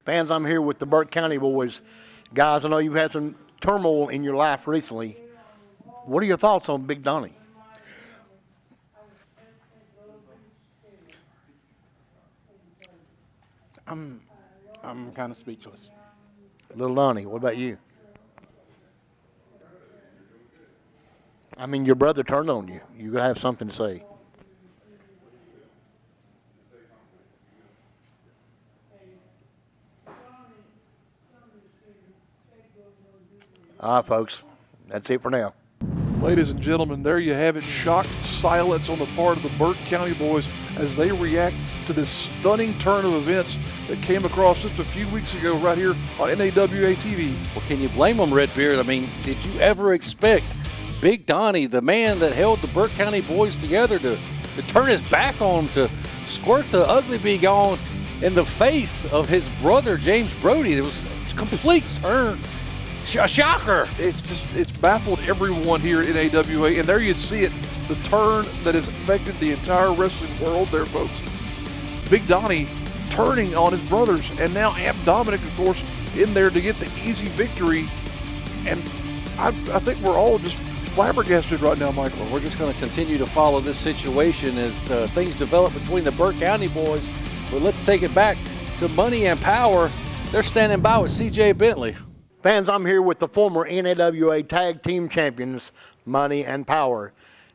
Fans, I'm here with the Burke County boys. Guys, I know you've had some turmoil in your life recently. What are your thoughts on Big Donnie? I'm kind of speechless. Little Donnie, what about you? I mean, your brother turned on you. You're going to have something to say. All right, folks. That's it for now. Ladies and gentlemen, there you have it. Shocked silence on the part of the Burke County boys as they react to this stunning turn of events that came across just a few weeks ago right here on NAWA TV. Well, can you blame them, Redbeard? I mean, did you ever expect Big Donnie, the man that held the Burke County boys together, to turn his back on them, to squirt the ugly be gone in the face of his brother, James Brody? It was a complete turn. A shocker. It's baffled everyone here at NAWA, and there you see it, the turn that has affected the entire wrestling world there, folks. Big Donnie turning on his brothers, and now Amp Dominic, of course, in there to get the easy victory. And I think we're all just flabbergasted right now, Michael. Well, we're just going to continue to follow this situation as things develop between the Burke County boys. But let's take it back to Money and Power. They're standing by with C.J. Bentley. Fans, I'm here with the former NAWA Tag Team Champions, Money and Power.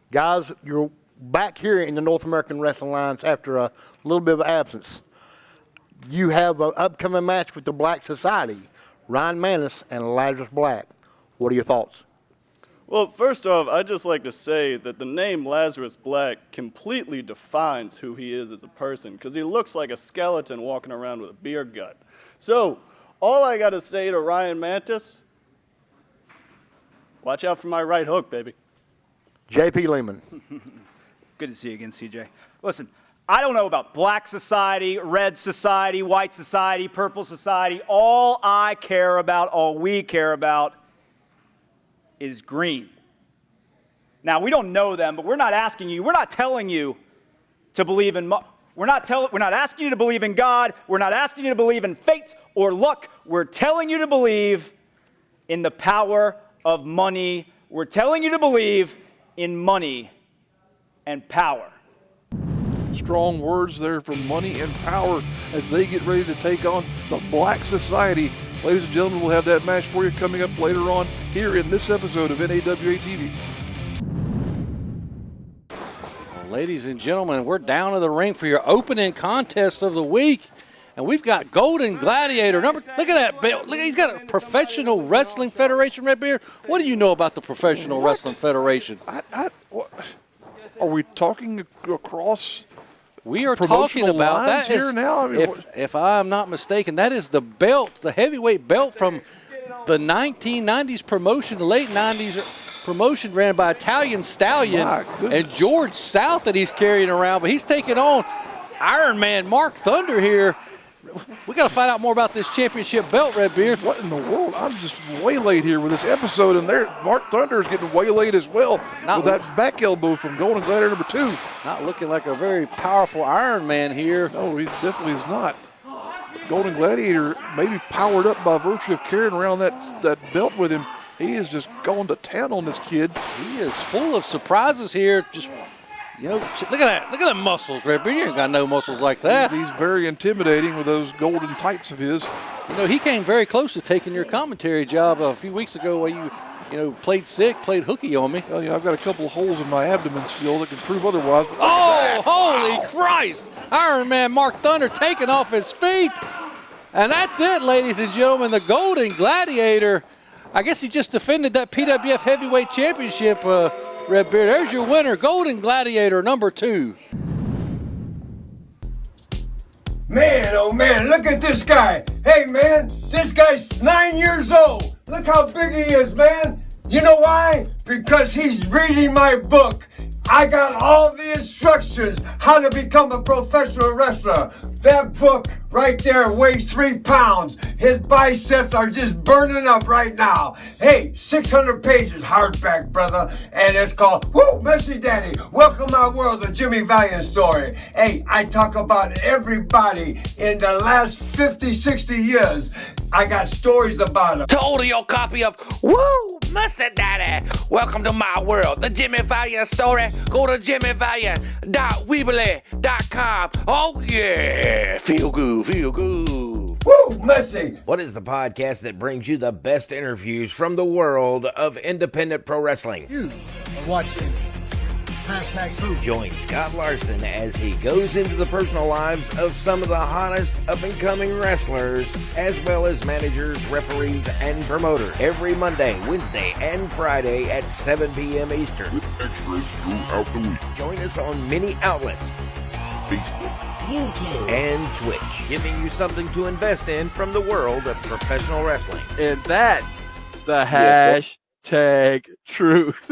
Guys, you're back here in the North American Wrestling Alliance after a little bit of absence. You have an upcoming match with the Black Society, Ryan Manis and Lazarus Black. What are your thoughts? Well, first off, I'd just like to say that the name Lazarus Black completely defines who he is as a person, because he looks like a skeleton walking around with a beer gut. So, all I got to say to Ryan Mantis, watch out for my right hook, baby. J.P. Lehman. Good to see you again, CJ. Listen, I don't know about Black Society, Red Society, White Society, Purple Society. All I care about, all we care about, is green. Now, we don't know them, but we're not asking you, we're not telling you to believe in We're not asking you to believe in God. We're not asking you to believe in fate or luck. We're telling you to believe in the power of money. We're telling you to believe in money and power. Strong words there from Money and Power as they get ready to take on the Black Society. Ladies and gentlemen, we'll have that match for you coming up later on here in this episode of NAWA TV. Ladies and gentlemen, we're down to the ring for your opening contest of the week. And we've got Golden Gladiator. Look at that belt. Look, he's got a Professional Wrestling Federation, Redbeard. What do you know about the Professional Wrestling Federation? Are we talking across? We are talking about that here now. I mean, if I'm not mistaken, that is the belt, the heavyweight belt from the 1990s promotion, the late 90s promotion ran by Italian Stallion and George South that he's carrying around. But he's taking on Iron Man Mark Thunder here. We got to find out more about this championship belt, Redbeard. What in the world? I'm just waylaid here with this episode, and there, Mark Thunder is getting waylaid as well with that back elbow from Golden Gladiator number 2. Not looking like a very powerful Iron Man here. No, he definitely is not. Golden Gladiator maybe powered up by virtue of carrying around that belt with him. He is just going to town on this kid. He is full of surprises here. Just, you know, look at that. Look at the muscles, Redbeard. You ain't got no muscles like that. He's very intimidating with those golden tights of his. You know, he came very close to taking your commentary job a few weeks ago where you played sick, played hooky on me. Well, I've got a couple of holes in my abdomen still that can prove otherwise. But oh, holy Christ! Iron Man Mark Thunder taking off his feet. And that's it, ladies and gentlemen. The Golden Gladiator. I guess he just defended that PWF Heavyweight Championship, Redbeard. There's your winner, Golden Gladiator number 2. Man, oh man, look at this guy. Hey man, this guy's 9 years old. Look how big he is, man. You know why? Because he's reading my book. I got all the instructions how to become a professional wrestler. That book right there weighs 3 pounds. His biceps are just burning up right now. Hey, 600 pages hardback, brother. And it's called, Woo, Messy Daddy, Welcome My World, the Jimmy Valiant story. Hey, I talk about everybody in the last 50, 60 years. I got stories about them. To order your copy of Woo, Messy Daddy, Welcome to My World, the Jimmy Valiant story, go to jimmyvaliant.weebly.com. Oh yeah, feel good, feel good. Woo, Messy. What is the podcast that brings you the best interviews from the world of independent pro wrestling? You are watching Hashtag Food. Join Scott Larson as he goes into the personal lives of some of the hottest up-and-coming wrestlers, as well as managers, referees, and promoters. Every Monday, Wednesday, and Friday at 7 p.m. Eastern. With extras throughout the week. Join us on many outlets. Facebook, YouTube, and Twitch, giving you something to invest in from the world of professional wrestling. And that's the hashtag truth.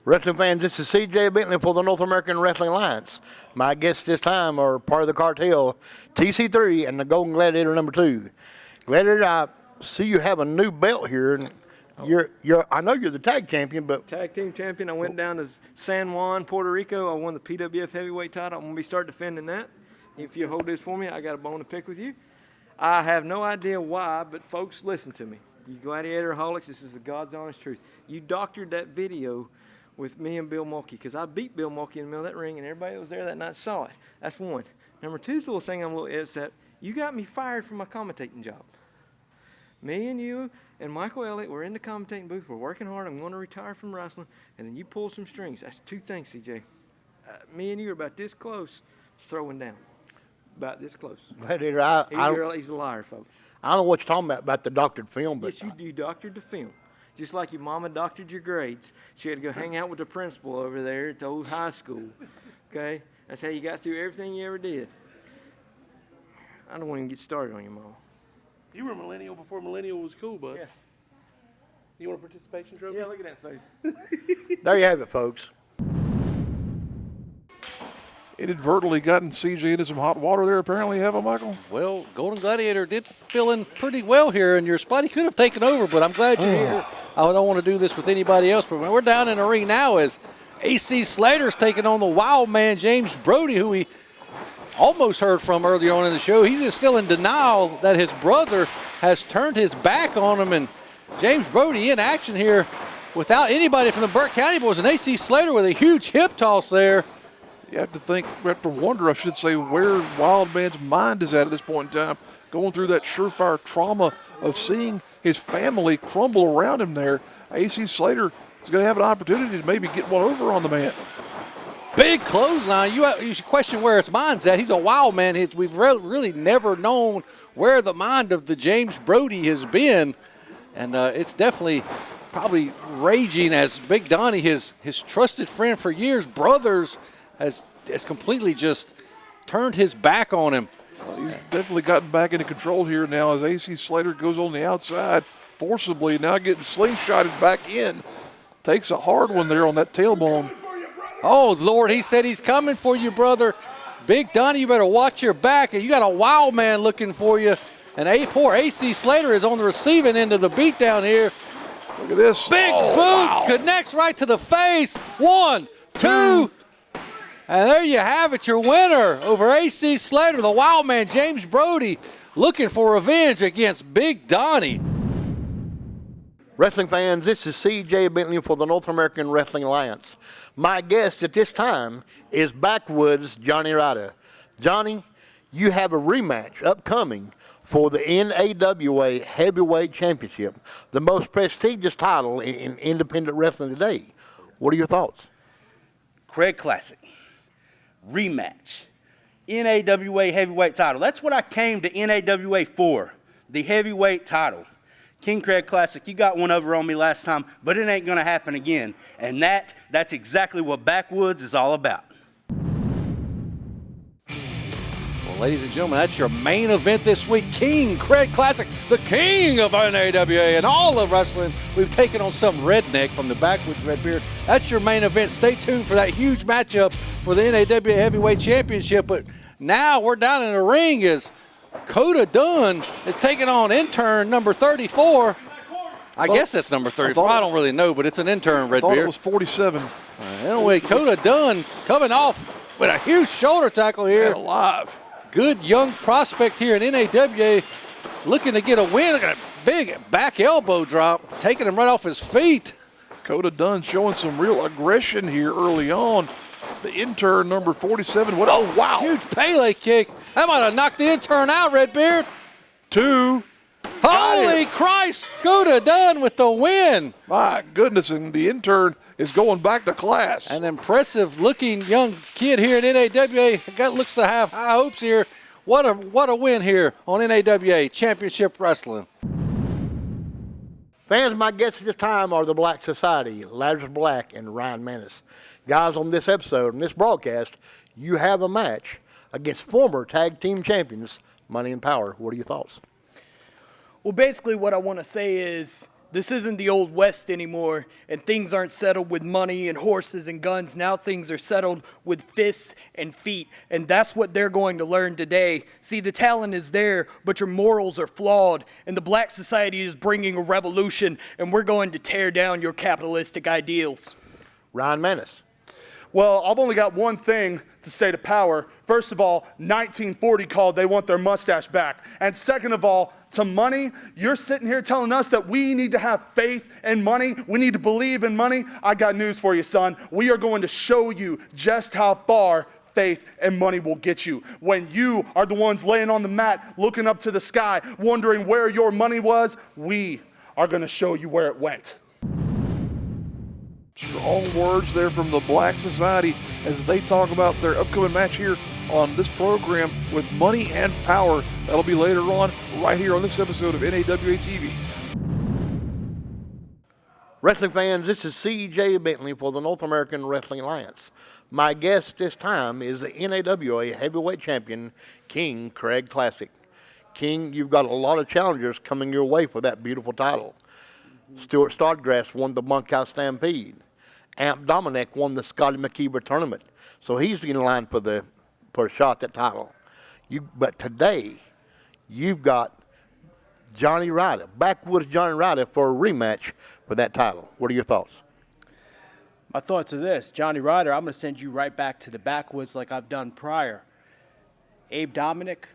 Wrestling fans, this is CJ Bentley for the North American Wrestling Alliance. My guests this time are part of the cartel, TC3 and the Golden Gladiator #2. Gladiator, I see you have a new belt here. And I know you're the tag champion, but Tag team champion. I went down to San Juan, Puerto Rico. I won the PWF heavyweight title. I'm going to start defending that. If you hold this for me, I got a bone to pick with you. I have no idea why, but folks, listen to me. You Gladiator-holics, this is the God's honest truth. You doctored that video with me and Bill Mulkey, because I beat Bill Mulkey in the middle of that ring, and everybody that was there that night saw it. That's one. Number two, the little thing is that you got me fired from my commentating job. Me and you and Michael Elliott were in the commentating booth. We're working hard. I'm going to retire from wrestling, and then you pull some strings. That's two things, CJ. Me and you are about this close to throwing down. About this close. Gladiator, He's a liar, folks. I don't know what you're talking about the doctored film, but yes, you doctored the film. Just like your mama doctored your grades. She had to go hang out with the principal over there at the old high school. Okay? That's how you got through everything you ever did. I don't want to even get started on your mama. You were a millennial before millennial was cool, bud. Yeah. You want a participation trophy? Yeah, look at that face. there you have it, folks. Inadvertently gotten CJ into some hot water there, apparently, haven't Michael? Well, Golden Gladiator did fill in pretty well here in your spot. He could have taken over, but I'm glad you're here. I don't want to do this with anybody else, but we're down in the ring now as AC Slater's taking on the wild man, James Brody, who we almost heard from earlier on in the show. He's still in denial that his brother has turned his back on him, and James Brody in action here without anybody from the Burke County boys, and AC Slater with a huge hip toss there. You have to wonder, I should say, where Wild Man's mind is at this point in time, going through that surefire trauma of seeing his family crumble around him there. AC Slater is going to have an opportunity to maybe get one over on the man. Big clothesline. You should question where his mind's at. He's a wild man. We've really never known where the mind of the James Brody has been, and it's definitely probably raging as Big Donnie, his trusted friend for years, brothers, has completely just turned his back on him. Well, he's definitely gotten back into control here now as AC Slater goes on the outside forcibly, now getting slingshotted back in. Takes a hard one there on that tailbone. Oh, Lord, he said he's coming for you, brother. Big Donnie, you better watch your back. You got a wild man looking for you. And poor AC Slater is on the receiving end of the beatdown here. Look at this. Big boot connects right to the face. 1, 2. And there you have it, your winner over AC Slater, the wild man, James Brody, looking for revenge against Big Donnie. Wrestling fans, this is CJ Bentley for the North American Wrestling Alliance. My guest at this time is Backwoods Jonny Ryda. Johnny, you have a rematch upcoming for the NAWA Heavyweight Championship, the most prestigious title in independent wrestling today. What are your thoughts? Craig Classic. Rematch. NAWA heavyweight title. That's what I came to NAWA for, the heavyweight title. King Craig Classic, you got one over on me last time, but it ain't going to happen again. And that's exactly what Backwoods is all about. Well, Ladies and gentlemen, that's your main event this week. King Craig Classic, the king of NAWA and all of wrestling. We've taken on some redneck from the backwoods, Redbeard. That's your main event. Stay tuned for that huge matchup for the NAWA Heavyweight Championship. But now we're down in the ring as Kota Dunn is taking on intern number 34. I guess that's number 34. I don't really know, but it's an intern, Redbeard. I thought it was 47. Anyway, Kota Dunn coming off with a huge shoulder tackle here. And alive. Good young prospect here in NAWA, looking to get a win. Look at a big back elbow drop, taking him right off his feet. Kota Dunn showing some real aggression here early on. The intern, number 47. Oh, wow. Huge Pele kick. That might have knocked the intern out, Redbeard. 2. Holy Christ, Kota Dunn with the win. My goodness, and the intern is going back to class. An impressive-looking young kid here in NAWA. Looks to have high hopes here. What a win here on NAWA Championship Wrestling. Fans, my guests at this time are the Black Society, Lazarus Black and Ryan Manis. Guys, on this episode, on this broadcast, you have a match against former tag team champions, Money and Power. What are your thoughts? Well, basically what I want to say is this isn't the old West anymore, and things aren't settled with money and horses and guns. Now things are settled with fists and feet, and that's what they're going to learn today. See, the talent is there, but your morals are flawed, and the Black Society is bringing a revolution, and we're going to tear down your capitalistic ideals. Ryan Manis. Well, I've only got one thing to say to Power. First of all, 1940 called, they want their mustache back. And second of all, to Money, you're sitting here telling us that we need to have faith in money. We need to believe in money. I got news for you, son. We are going to show you just how far faith and money will get you. When you are the ones laying on the mat, looking up to the sky, wondering where your money was, we are going to show you where it went. Strong words there from the Black Society as they talk about their upcoming match here on this program with Money and Power. That'll be later on right here on this episode of NAWA TV. Wrestling fans, this is C.J. Bentley for the North American Wrestling Alliance. My guest this time is the NAWA Heavyweight Champion, King Craig Classic. King, you've got a lot of challengers coming your way for that beautiful title. Stuart Snodgrass won the Bunkhouse Stampede. Amp Dominic won the Scotty McKeever tournament. So he's in line for a shot at that title. But today, you've got Jonny Ryda, backwoods Jonny Ryda, for a rematch for that title. What are your thoughts? My thoughts are this. Jonny Ryder, I'm going to send you right back to the backwoods like I've done prior. Abe Dominic,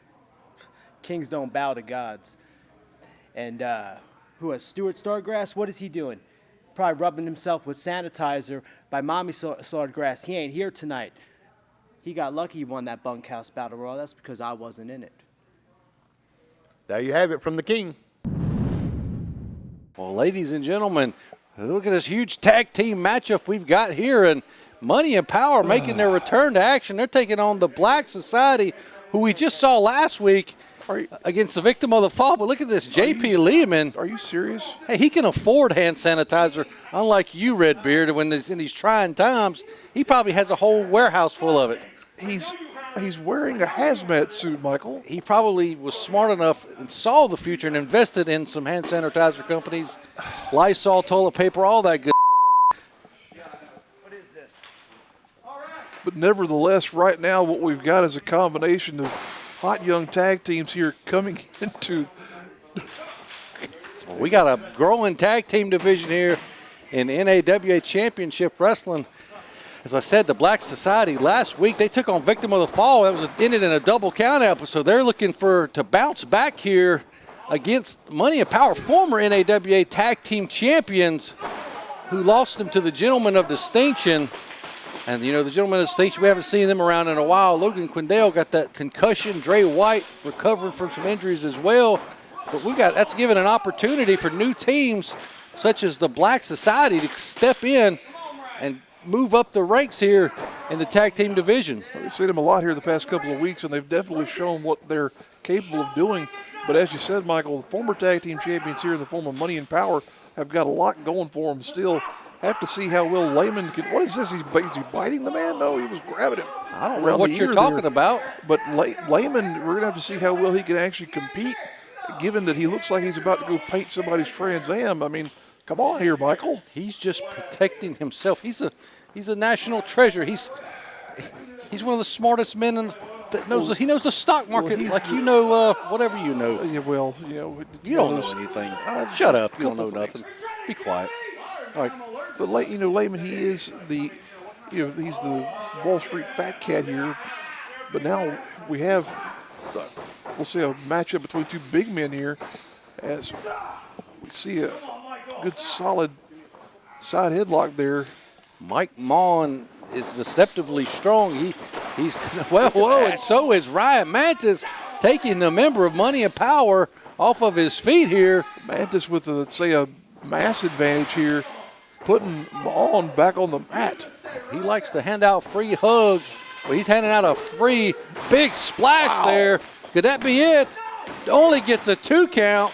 kings don't bow to gods. And who has Stuart Snodgrass? What is he doing? Probably rubbing himself with sanitizer by Mommy Snodgrass. He ain't here tonight. He got lucky he won that Bunkhouse Battle Royal. That's because I wasn't in it. There you have it from the King. Well, ladies and gentlemen, look at this huge tag team matchup we've got here, and Money and Power making their return to action. They're taking on the Black Society, who we just saw last week against the victim of the fall. But look at this, J.P. Lehman. Are you serious? Hey, he can afford hand sanitizer, unlike you, Redbeard. When in these trying times, he probably has a whole warehouse full of it. He's wearing a hazmat suit, Michael. He probably was smart enough and saw the future and invested in some hand sanitizer companies, Lysol, toilet paper, all that good. What is this? But nevertheless, right now what we've got is a combination of hot young tag teams here coming into. We got a growing tag team division here in NAWA Championship Wrestling. As I said, the Black Society last week, they took on Victim of the Fall. That was ended in a double count out. So they're looking to bounce back here against Money and Power, former NAWA tag team champions who lost them to the Gentlemen of Distinction. And, the Gentlemen of Distinction, we haven't seen them around in a while. Logan Quindale got that concussion. Dre White recovering from some injuries as well. But that's given an opportunity for new teams such as the Black Society to step in and move up the ranks here in the tag team division. We've seen them a lot here the past couple of weeks, and they've definitely shown what they're capable of doing. But as you said, Michael, the former tag team champions here in the form of Money and Power have got a lot going for them still. have to see how well Lehman can. What is this? Is he biting the man? No, he was grabbing him. I don't know what you're talking about. But Lehman, we're going to have to see how well he can actually compete, given that he looks like he's about to go paint somebody's Trans Am. I mean, come on here, Michael. He's just protecting himself. He's a national treasure. He's one of the smartest men that knows. He knows the stock market whatever you know. Yeah, well, you don't know anything. Shut up. You don't know nothing. Be quiet. All right. But Lehman, he is he's the Wall Street fat cat here. But now we have, we'll see a matchup between two big men here, as we see a good solid side headlock there. Mike Maughan is deceptively strong. He's whoa, and so is Ryan Mantis, taking the member of Money and Power off of his feet here. Mantis with a mass advantage here, putting Maughan back on the mat. He likes to hand out free hugs, but he's handing out a free big splash there. Could that be it? Only gets a 2 count.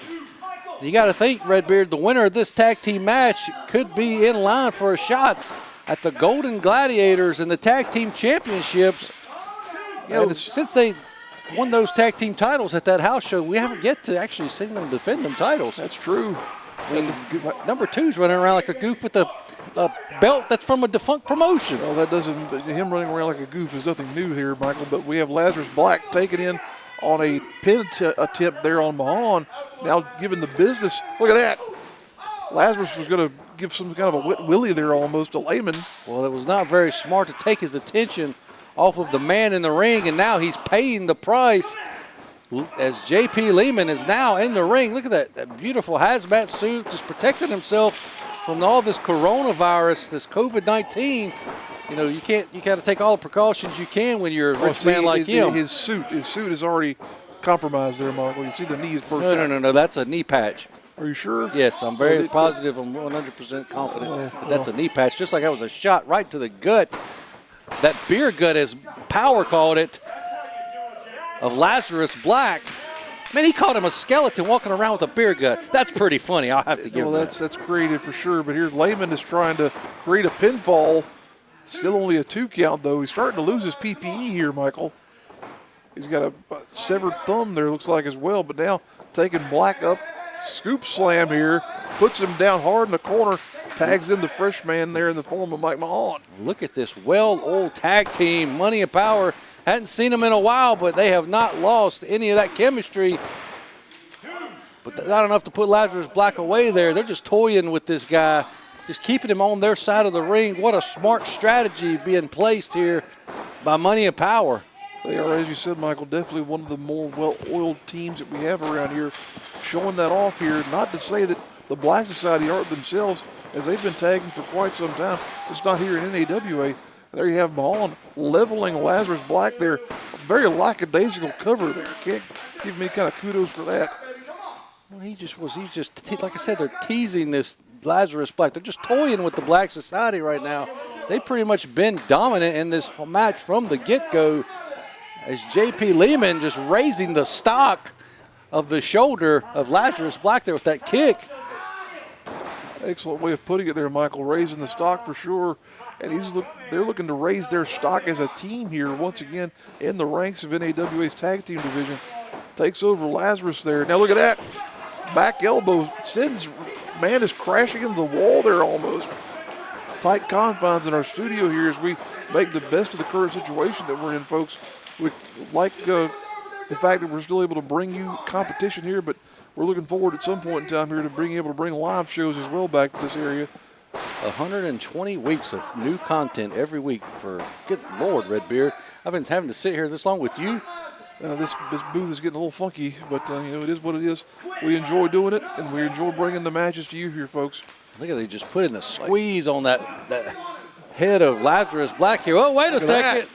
You got to think, Redbeard, the winner of this tag team match could be in line for a shot at the Golden Gladiators and the tag team championships. Since they won those tag team titles at that house show, we haven't yet to actually see them defend them titles. That's true. I mean, number 2's running around like a goof with a belt that's from a defunct promotion. Well, him running around like a goof is nothing new here, Michael, but we have Lazarus Black taking in on a pin attempt there on Maughan. Now giving the business. Look at that. Lazarus was going to give some kind of a wet willy there almost to Lehman. Well, it was not very smart to take his attention off of the man in the ring, and now he's paying the price as J.P. Lehman is now in the ring. Look at that beautiful hazmat suit, just protecting himself from all this coronavirus, this COVID-19. You got to take all the precautions you can when you're a rich man like him. His suit is already compromised there, Michael. You see the knee is burst out. No, that's a knee patch. Are you sure? Yes, I'm very positive. I'm 100% confident that that's a knee patch, just like that was a shot right to the gut. That beer gut, as Power called it, of Lazarus Black. Man, he called him a skeleton walking around with a beer gut. That's pretty funny. I'll have to give him that. That's creative for sure. But here Lehman is trying to create a pinfall. Still only a 2 count, though. He's starting to lose his PPE here, Michael. He's got a severed thumb there, looks like, as well. But now taking Black up, scoop slam here, puts him down hard in the corner, tags in the fresh man there in the form of Mike Maughan. Look at this well-oiled tag team, Money and Power. Hadn't seen them in a while, but they have not lost any of that chemistry. But not enough to put Lazarus Black away there. They're just toying with this guy, just keeping him on their side of the ring. What a smart strategy being placed here by Money and Power. They are, as you said, Michael, definitely one of the more well-oiled teams that we have around here, showing that off here. Not to say that the Black Society aren't themselves, as they've been tagging for quite some time. It's not here in NAWA. There you have Maughan leveling Lazarus Black there. A very lackadaisical cover there. Can't give him any kind of kudos for that. Well, like I said, they're teasing this Lazarus Black. They're just toying with the Black Society right now. They've pretty much been dominant in this match from the get-go, as J.P. Lehman just raising the stock of the shoulder of Lazarus Black there with that kick. Excellent way of putting it there, Michael, raising the stock for sure. And they're looking to raise their stock as a team here once again in the ranks of NAWA's tag team division. Takes over Lazarus there. Now look at that. Back elbow sends man is crashing into the wall there almost. Tight confines in our studio here as we make the best of the current situation that we're in, folks. We like the fact that we're still able to bring you competition here, but we're looking forward at some point in time here to being able to bring live shows as well back to this area. 120 weeks of new content every week for, good Lord, Redbeard. I've been having to sit here this long with you. This booth is getting a little funky, but it is what it is. We enjoy doing it, and we enjoy bringing the matches to you here, folks. Look at they just putting a squeeze on that head of Lazarus Black here. Oh, wait a second.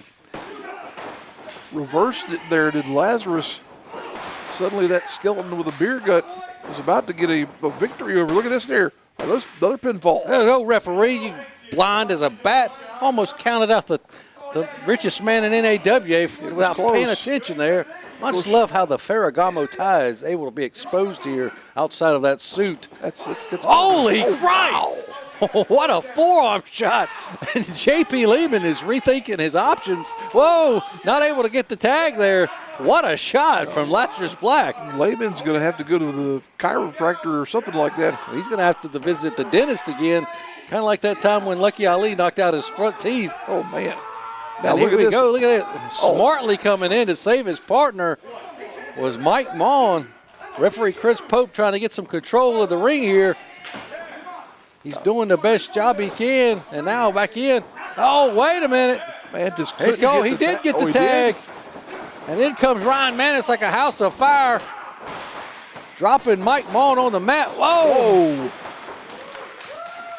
Reversed it there, did Lazarus. Suddenly that skeleton with a beer gut was about to get a victory over. Look at this there. Another pinfall. Oh, referee, you blind as a bat. Almost counted out the richest man in NAWA without paying attention there. I just love how the Ferragamo tie is able to be exposed here outside of that suit. That's Holy Christ! what a forearm shot. And J.P. Lehman is rethinking his options. Whoa, not able to get the tag there. What a shot from Lazarus Black. Lehman's going to have to go to the chiropractor or something like that. He's going to have to visit the dentist again, kind of like that time when Lucky Ali knocked out his front teeth. Oh, man. Now, here we go. Look at that. Smartly coming in to save his partner was Mike Maughan. Referee Chris Pope trying to get some control of the ring here. He's doing the best job he can. And now back in. Oh, wait a minute. Man, just let's go. He did get the tag. And in comes Ryan Manis like a house of fire. Dropping Mike Maughan on the mat. Whoa.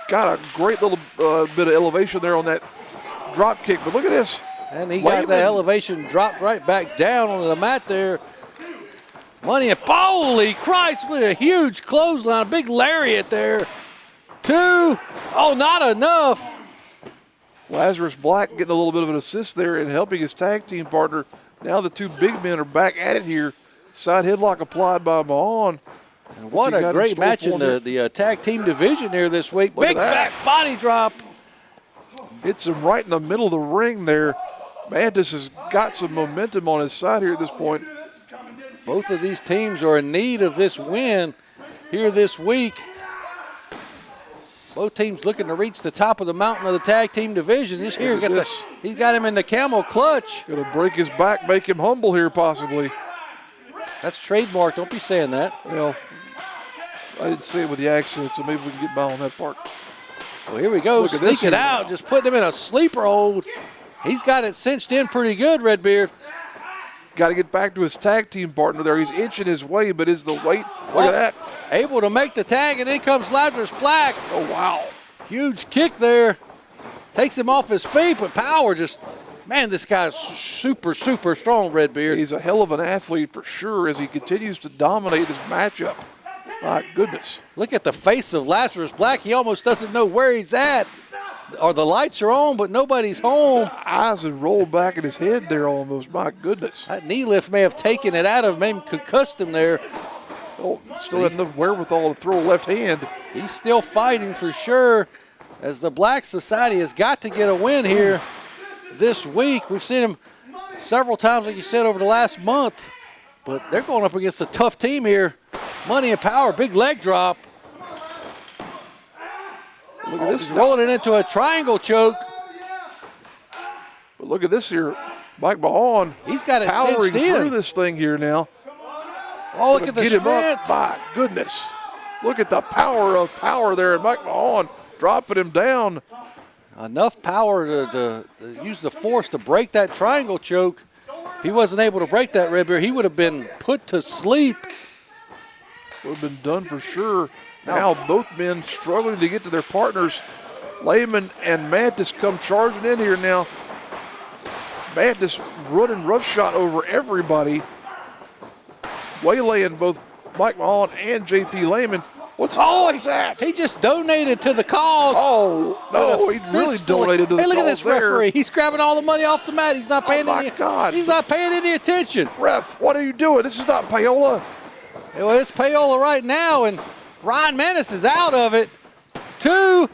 Got a great little bit of elevation there on that drop kick, but look at this. And he got the elevation dropped right back down onto the mat there. Money, holy Christ, with a huge clothesline, a big lariat there. 2, oh, not enough. Lazarus Black getting a little bit of an assist there and helping his tag team partner. Now the two big men are back at it here. Side headlock applied by Maughan. And what a great match in the tag team division here this week. Big back body drop. Hits him right in the middle of the ring there. Mantis has got some momentum on his side here at this point. Both of these teams are in need of this win here this week. Both teams looking to reach the top of the mountain of the tag team division. This here, he's got him in the camel clutch. Gonna break his back, make him humble here possibly. That's trademark, don't be saying that. Well, I didn't say it with the accent, so maybe we can get by on that part. Well, here we go, sneak it out, just putting him in a sleeper hold. He's got it cinched in pretty good, Redbeard. Got to get back to his tag team partner there. He's inching his way, but is the weight, look at that. Able to make the tag, and in comes Lazarus Black. Oh, wow. Huge kick there. Takes him off his feet, but Power just, man, this guy's super, super strong, Redbeard. He's a hell of an athlete for sure as he continues to dominate his matchup. My goodness. Look at the face of Lazarus Black. He almost doesn't know where he's at. Or the lights are on, but nobody's home. Eyes have rolled back in his head there almost. My goodness. That knee lift may have taken it out of him, maybe concussed him there. Oh, still had enough wherewithal to throw a left hand. He's still fighting for sure, as the Black Society has got to get a win here this week. We've seen him several times, like you said, over the last month. But they're going up against a tough team here. Money and Power, big leg drop. Look at this. He's rolling it into a triangle choke. But look at this here. Mike Maughan. He's got it powering cinched in. through this thing here now. Oh, look at the strength. My goodness. Look at the power of Power there. And Mike Maughan dropping him down. Enough power to use the force to break that triangle choke. If he wasn't able to break that, Redbeard, he would have been put to sleep. Would have been done for sure. Now both men struggling to get to their partners. Lehman and Mantis come charging in here now. Mantis running roughshod over everybody. Waylaying both Mike Maughan and J.P. Lehman. What's that? He just donated to the cause. Oh, no, he really donated to the cause. Hey, look at this referee. He's grabbing all the money off the mat. He's not paying He's not paying any attention. Ref, what are you doing? This is not payola. Well, it's payola right now, and Ryan Manis is out of it. 2,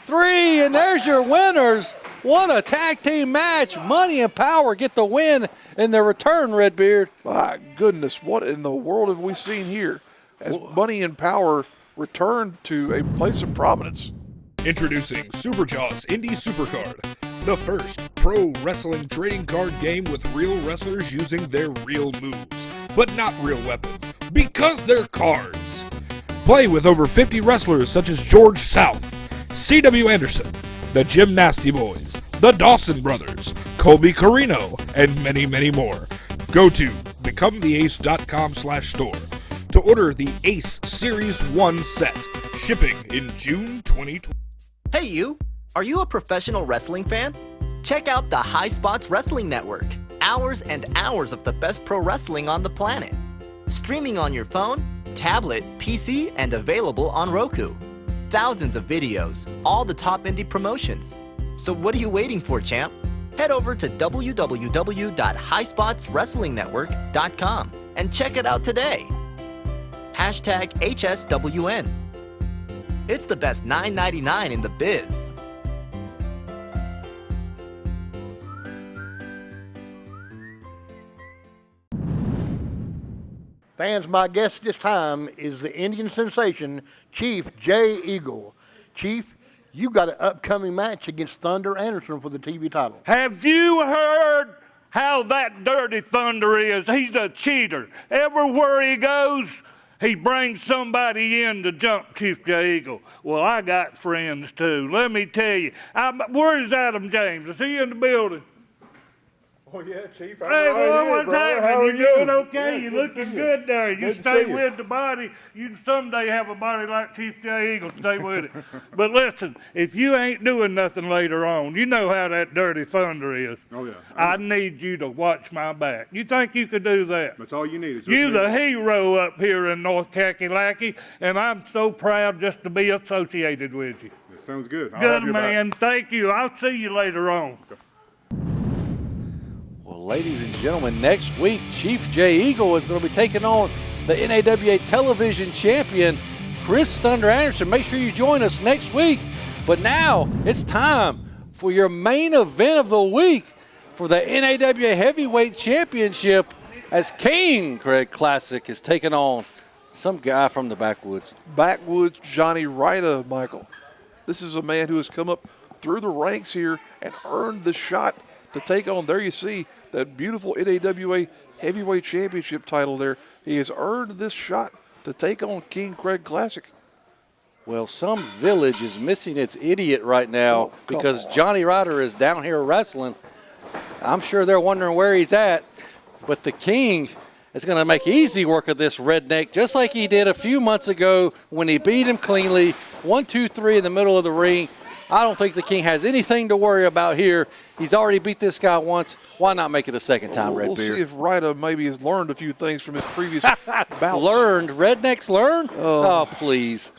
3, and there's your winners. What a tag team match. Money and Power get the win in their return, Redbeard. My goodness, what in the world have we seen here as Money and Power return to a place of prominence? Introducing Superjaw's Indie Supercard, the first pro wrestling trading card game with real wrestlers using their real moves, but not real weapons, because they're cards. Play with over 50 wrestlers such as George South, C.W. Anderson, the Jim Nasty Boys, the Dawson Brothers, Colby Carino, and many, many more. Go to becometheace.com/store to order the Ace Series 1 set, shipping in June 2020. Hey you! Are you a professional wrestling fan? Check out the High Spots Wrestling Network. Hours and hours of the best pro wrestling on the planet. Streaming on your phone, tablet, PC, and available on Roku. Thousands of videos, all the top indie promotions. So what are you waiting for, champ? Head over to www.highspotswrestlingnetwork.com and check it out today. #HSWN. It's the best $9.99 in the biz. Fans, my guest this time is the Indian sensation, Chief Jay Eagle. Chief, you got an upcoming match against Thunder Anderson for the TV title. Have you heard how that dirty Thunder is? He's a cheater. Everywhere he goes, he brings somebody in to jump Chief Jay Eagle. Well, I got friends too. Let me tell you. Where is Adam James? Is he in the building? Oh, yeah, Chief. Hey, boy, what's happening? You doing okay? Yeah, You looking good there. You stay with the body. You someday have a body like Chief Jay Eagle. Stay with it. But listen, if you ain't doing nothing later on, you know how that dirty Thunder is. Oh, yeah. I need you to watch my back. You think you could do that? That's all you need. You the hero up here in North Kakalaki, and I'm so proud just to be associated with you. That sounds good. Good, man. Thank you. I'll see you later on. Well, ladies and gentlemen, next week, Chief Jay Eagle is going to be taking on the NAWA television champion, Chris Thunder Anderson. Make sure you join us next week. But now it's time for your main event of the week for the NAWA Heavyweight Championship as King Craig Classic is taking on some guy from the backwoods. Backwoods Jonny Ryda, Michael. This is a man who has come up through the ranks here and earned the shot to take on, there you see that beautiful NAWA Heavyweight Championship title there. He has earned this shot to take on King Craig Classic. Well, some village is missing its idiot right now because Jonny Ryda is down here wrestling. I'm sure they're wondering where he's at, but the King is going to make easy work of this redneck, just like he did a few months ago when he beat him cleanly, 1, 2, 3 in the middle of the ring. I don't think the King has anything to worry about here. He's already beat this guy once. Why not make it a second time, Redbeard? We'll see if Ryda maybe has learned a few things from his previous bouts. Learned? Rednecks learn? Oh, please.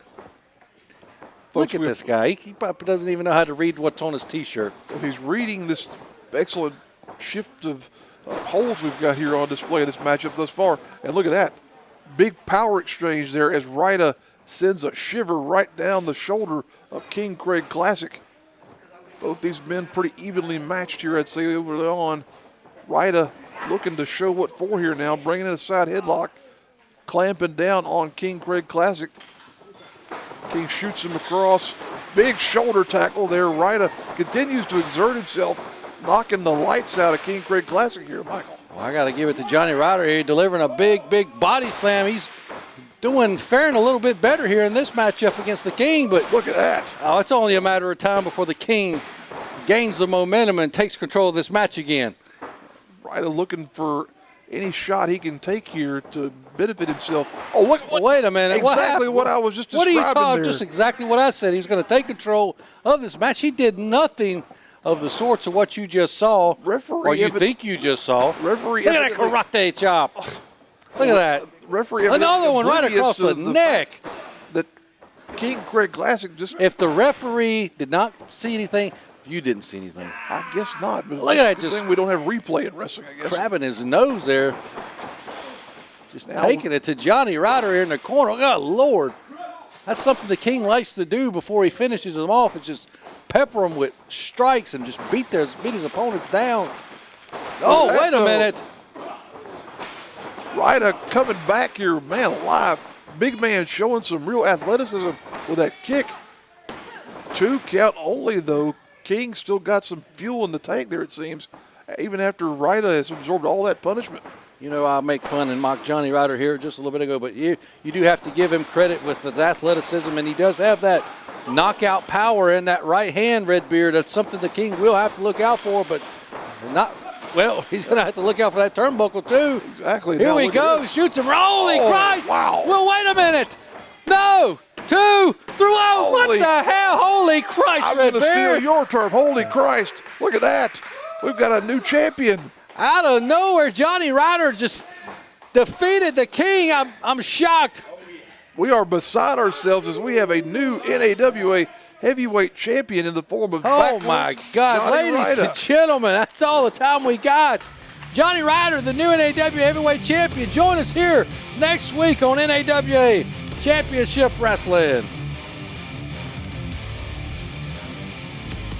Look at this guy. He probably doesn't even know how to read what's on his T-shirt. Well, he's reading this excellent shift of holds we've got here on display in this matchup thus far. And look at that. Big power exchange there as Ryda sends a shiver right down the shoulder of King Craig Classic. Both these men pretty evenly matched here, I'd say, over on. Ryda looking to show what for here now, bringing in a side headlock, clamping down on King Craig Classic. King shoots him across. Big shoulder tackle there. Ryda continues to exert himself, knocking the lights out of King Craig Classic here, Michael. Well, I got to give it to Jonny Ryda here, delivering a big body slam. He's faring a little bit better here in this matchup against the King, but look at that. Oh, it's only a matter of time before the King gains the momentum and takes control of this match again. Ryda looking for any shot he can take here to benefit himself. Oh, look! Wait a minute! Exactly what I was just describing there. What are you talking? There. Just exactly what I said. He was going to take control of this match. He did nothing of the sorts of what you just saw, referee, or you think you just saw. Referee, look at that karate chop. Look at that. Referee, another one right across the neck. That King Craig Classic just. If the referee did not see anything, you didn't see anything. I guess not. But look at that, just we don't have replay in wrestling. I guess grabbing his nose there, just now, taking it to Jonny Ryda here in the corner. Oh Lord, that's something the King likes to do before he finishes them off. It's just pepper him with strikes and just beat his opponents down. Oh, wait a minute. Ryda coming back here, man alive. Big man showing some real athleticism with that kick. 2 count only, though. King still got some fuel in the tank there, it seems, even after Ryda has absorbed all that punishment. You know, I'll make fun and mock Jonny Ryda here just a little bit ago, but you do have to give him credit with his athleticism, and he does have that knockout power in that right hand, Redbeard. That's something the King will have to look out for, but not. Well, he's going to have to look out for that turnbuckle, too. Exactly. Here we go. Shoots him. Holy Christ. Wow. Well, wait a minute. No. 2, 3. Oh, what the hell? Holy Christ, I'm going to steal Redbeard. your term. Holy Christ. Look at that. We've got a new champion. Out of nowhere, Jonny Ryda just defeated the King. I'm shocked. We are beside ourselves as we have a new NAWA heavyweight champion in the form of my God, ladies and gentlemen, that's all the time we got. Jonny Ryda, the new NAWA heavyweight champion. Join us here next week on NAWA Championship Wrestling.